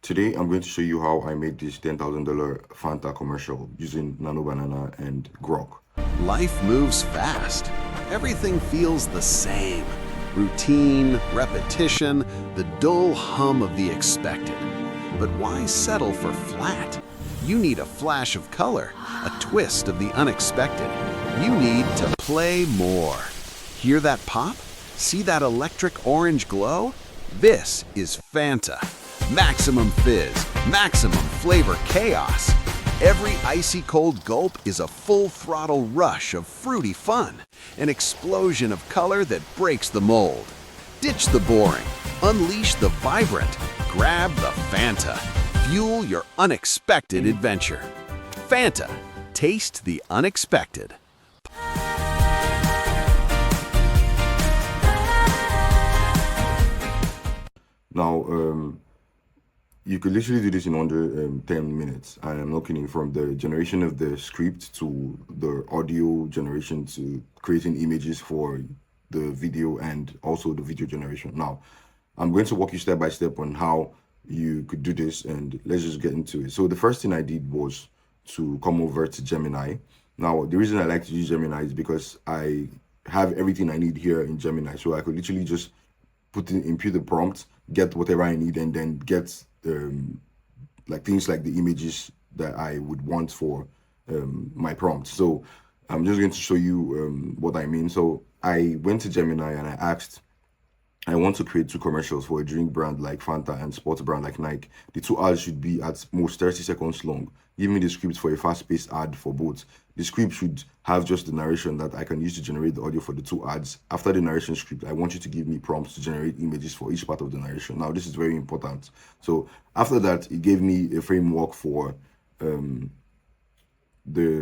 Today, I'm going to show you how I made this $10,000 Fanta commercial using Nano Banana and Grok. Life moves fast. Everything feels the same. Routine, repetition, the dull hum of the expected. But why settle for flat? You need a flash of color, a twist of the unexpected. You need to play more. Hear that pop? See that electric orange glow? This is Fanta. Maximum fizz, maximum flavor chaos. Every icy cold gulp is a full throttle rush of fruity fun, an explosion of color that breaks the mold. Ditch the boring, unleash the vibrant, grab the Fanta. Fuel your unexpected adventure. Fanta, taste the unexpected. Now, you could literally do this in under 10 minutes. And I'm not kidding, from the generation of the script to the audio generation to creating images for the video and also the video generation. Now, I'm going to walk you step by step on how you could do this, and let's just get into it. So the first thing I did was to come over to Gemini. Now, the reason I like to use Gemini is because I have everything I need here in Gemini. So I could literally just input the prompt, get whatever I need, and then get like things like the images that I would want for my prompt. So I'm just going to show you what I mean. So I went to Gemini and I asked, I want to create two commercials for a drink brand like Fanta and sports brand like Nike. The two ads should be at most 30 seconds long. Give me the script for a fast-paced ad for both. The script should have just the narration that I can use to generate the audio for the two ads. After the narration script, I want you to give me prompts to generate images for each part of the narration. Now, this is very important. So after that, it gave me a framework for the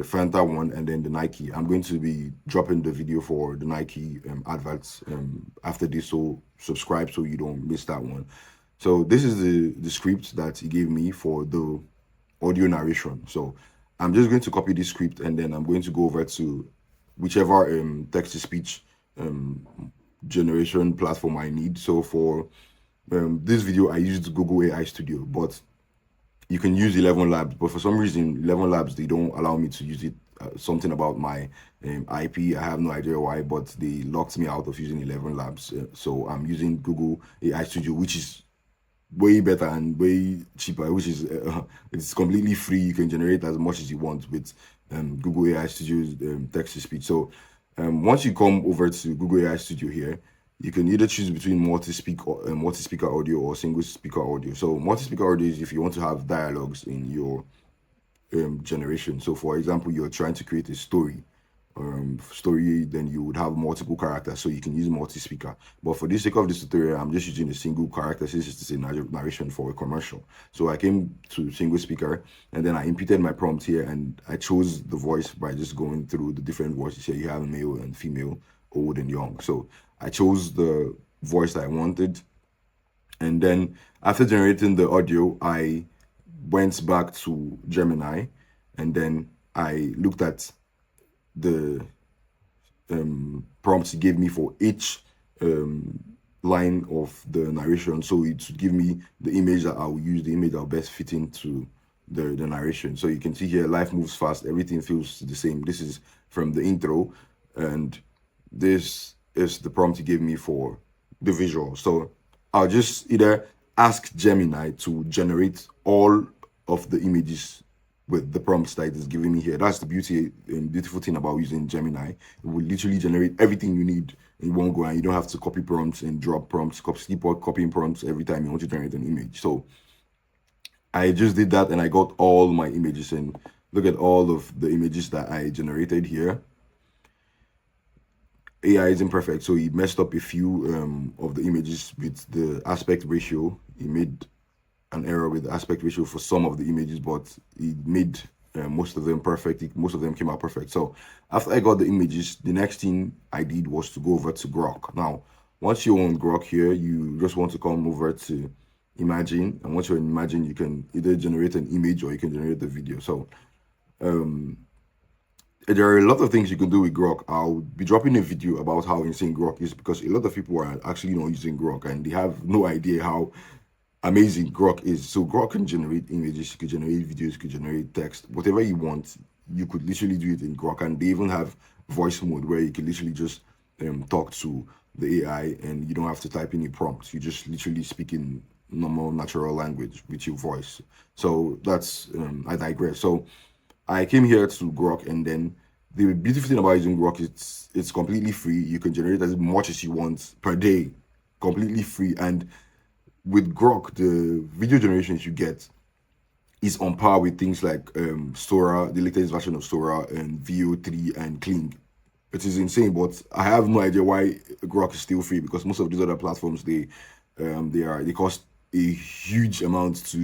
Fanta one and then the Nike. I'm going to be dropping the video for the Nike adverts after this, so subscribe so you don't miss that one. So this is the script that he gave me for the audio narration. So I'm just going to copy this script and then I'm going to go over to whichever text-to-speech generation platform I need. So for this video, I used Google AI Studio, but you can use 11 Labs, but for some reason 11 Labs, they don't allow me to use it. Something about my IP, I have no idea why, but they locked me out of using 11 Labs. So I'm using Google AI Studio, which is way better and way cheaper, which is it's completely free. You can generate as much as you want with Google AI Studio's text-to-speech. So once you come over to Google AI Studio here, you can either choose between multi-speaker audio or single speaker audio. So multi-speaker audio is if you want to have dialogues in your generation. So for example, you're trying to create a story, then you would have multiple characters, so you can use multi-speaker. But for the sake of this tutorial, I'm just using a single character since it's a narration for a commercial. So I came to single speaker and then I inputted my prompt here and I chose the voice by just going through the different voices here. You have male and female, old and young. So I chose the voice that I wanted. And then after generating the audio, I went back to Gemini and then I looked at the prompts he gave me for each line of the narration. So it would give me the image that I'll use, the image that'll best fit into the narration. So you can see here, life moves fast, everything feels the same. This is from the intro, and this is the prompt he gave me for the visual. So I'll just either ask Gemini to generate all of the images with the prompts that it is giving me here. That's the beautiful thing about using Gemini. It will literally generate everything you need in one go, and you don't have to copy prompts and drop prompts, keep on copying prompts every time you want to generate an image. So I just did that and I got all my images, and look at all of the images that I generated here. AI isn't perfect, so he messed up a few of the images with the aspect ratio. He made an error with the aspect ratio for some of the images, but he made most of them perfect. Most of them came out perfect. So after I got the images, the next thing I did was to go over to Grok. Now, once you're on Grok here, you just want to come over to Imagine, and once you're in Imagine, you can either generate an image or you can generate the video. So there are a lot of things you can do with Grok. I'll be dropping a video about how insane Grok is, because a lot of people are actually not using Grok and they have no idea how amazing Grok is. So Grok can generate images, you could generate videos, you could generate text, whatever you want. You could literally do it in Grok, and they even have voice mode where you can literally just talk to the AI, and you don't have to type any prompts. You just literally speak in normal, natural language with your voice. So that's I digress. So I came here to Grok, and then the beautiful thing about using Grok is it's completely free. You can generate as much as you want per day, completely free. And with Grok, the video generations you get is on par with things like Sora, the latest version of Sora, and VO3 and Kling. It is insane, but I have no idea why Grok is still free, because most of these other platforms they cost a huge amount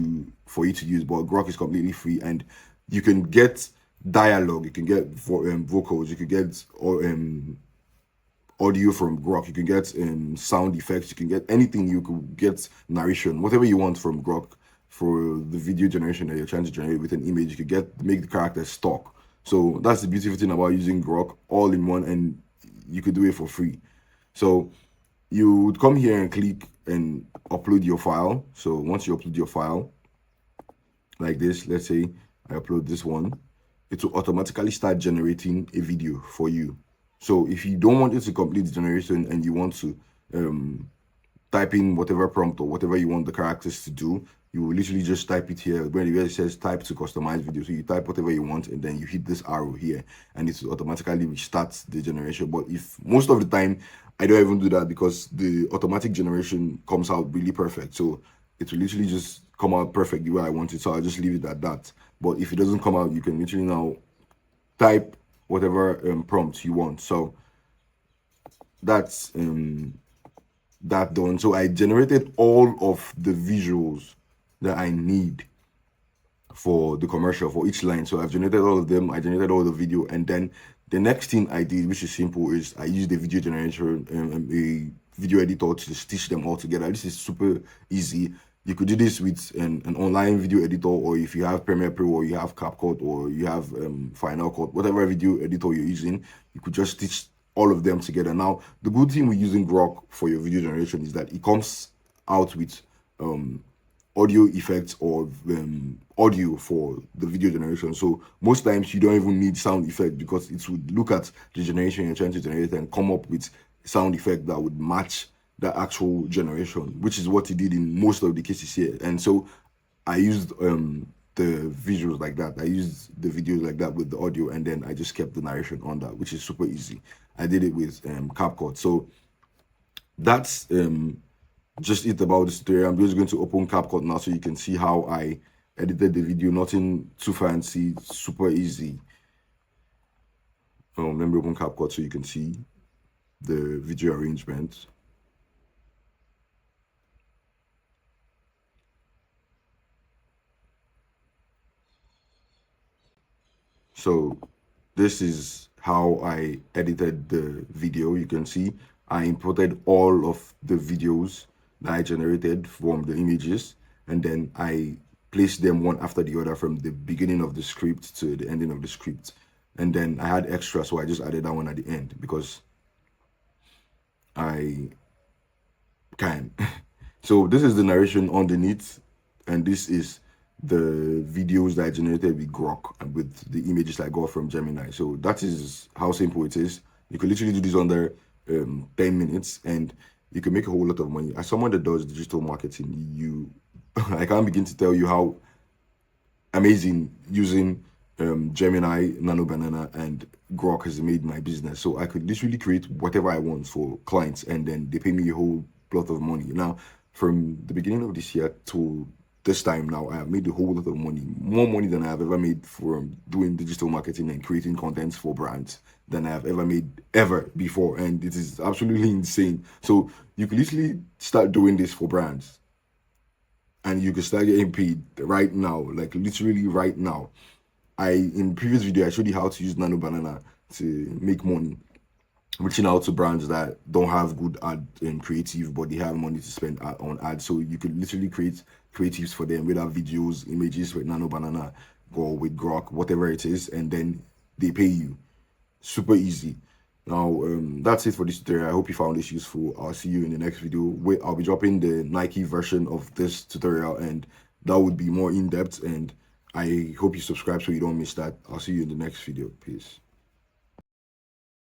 for you to use. But Grok is completely free, and you can get dialogue, you can get vocals, you can get audio from Grok, you can get sound effects, you can get anything, you could get narration, whatever you want from Grok for the video generation that you're trying to generate with an image. You could make the characters talk. So that's the beautiful thing about using Grok all in one, and you could do it for free. So you would come here and click and upload your file. So once you upload your file like this, let's say I upload this one, it will automatically start generating a video for you. So if you don't want it to complete the generation and you want to type in whatever prompt or whatever you want the characters to do, you will literally just type it here where it says type to customize video. So you type whatever you want, and then you hit this arrow here, and it will automatically restart the generation. But if most of the time I don't even do that, because the automatic generation comes out really perfect. So it will literally just come out perfect the way I want it. So I'll just leave it at that. But if it doesn't come out, you can literally now type whatever prompt you want. So that's that done. So I generated all of the visuals that I need for the commercial for each line. So I've generated all of them. I generated all the video, and then the next thing I did, which is simple, is I used the video generator and a video editor to stitch them all together. This is super easy. You could do this with an online video editor, or if you have Premiere Pro, or you have CapCut, or you have Final Cut, whatever video editor you're using, you could just stitch all of them together. Now, the good thing with using Grok for your video generation is that it comes out with audio effects or audio for the video generation. So most times you don't even need sound effect, because it would look at the generation you're trying to generate and come up with sound effect that would match the actual generation, which is what it did in most of the cases here. And so I used the visuals like that. I used the videos like that with the audio, and then I just kept the narration on that, which is super easy. I did it with CapCut. So that's just it about this tutorial. I'm just going to open CapCut now so you can see how I edited the video. Nothing too fancy, super easy. Let me open CapCut so you can see the video arrangement. So this is how I edited the video. You can see I imported all of the videos that I generated from the images, and then I placed them one after the other from the beginning of the script to the ending of the script. And then I had extra, so I just added that one at the end because I can. So this is the narration underneath, and this is the videos that I generated with Grok and with the images I got from Gemini. So that is how simple it is. You can literally do this under 10 minutes, and you can make a whole lot of money. As someone that does digital marketing, I can't begin to tell you how amazing using Gemini, Nano Banana, and Grok has made my business. So I could literally create whatever I want for clients, and then they pay me a whole lot of money. Now, from the beginning of this year to this time now, I have made a whole lot of money, more money than I have ever made from doing digital marketing and creating content for brands than I have ever made ever before. And it is absolutely insane. So you can literally start doing this for brands, and you can start getting paid right now, like literally right now. In previous video, I showed you how to use Nano Banana to make money, reaching out to brands that don't have good ad and creative, but they have money to spend on ads. So you could literally create creatives for them, whether videos, images with Nano Banana or with Grok, whatever it is, and then they pay you. Super easy. Now, that's it for this tutorial. I hope you found this useful. I'll see you in the next video. Wait, I'll be dropping the Nike version of this tutorial, and that would be more in-depth, and I hope you subscribe so you don't miss that. I'll see you in the next video. Peace.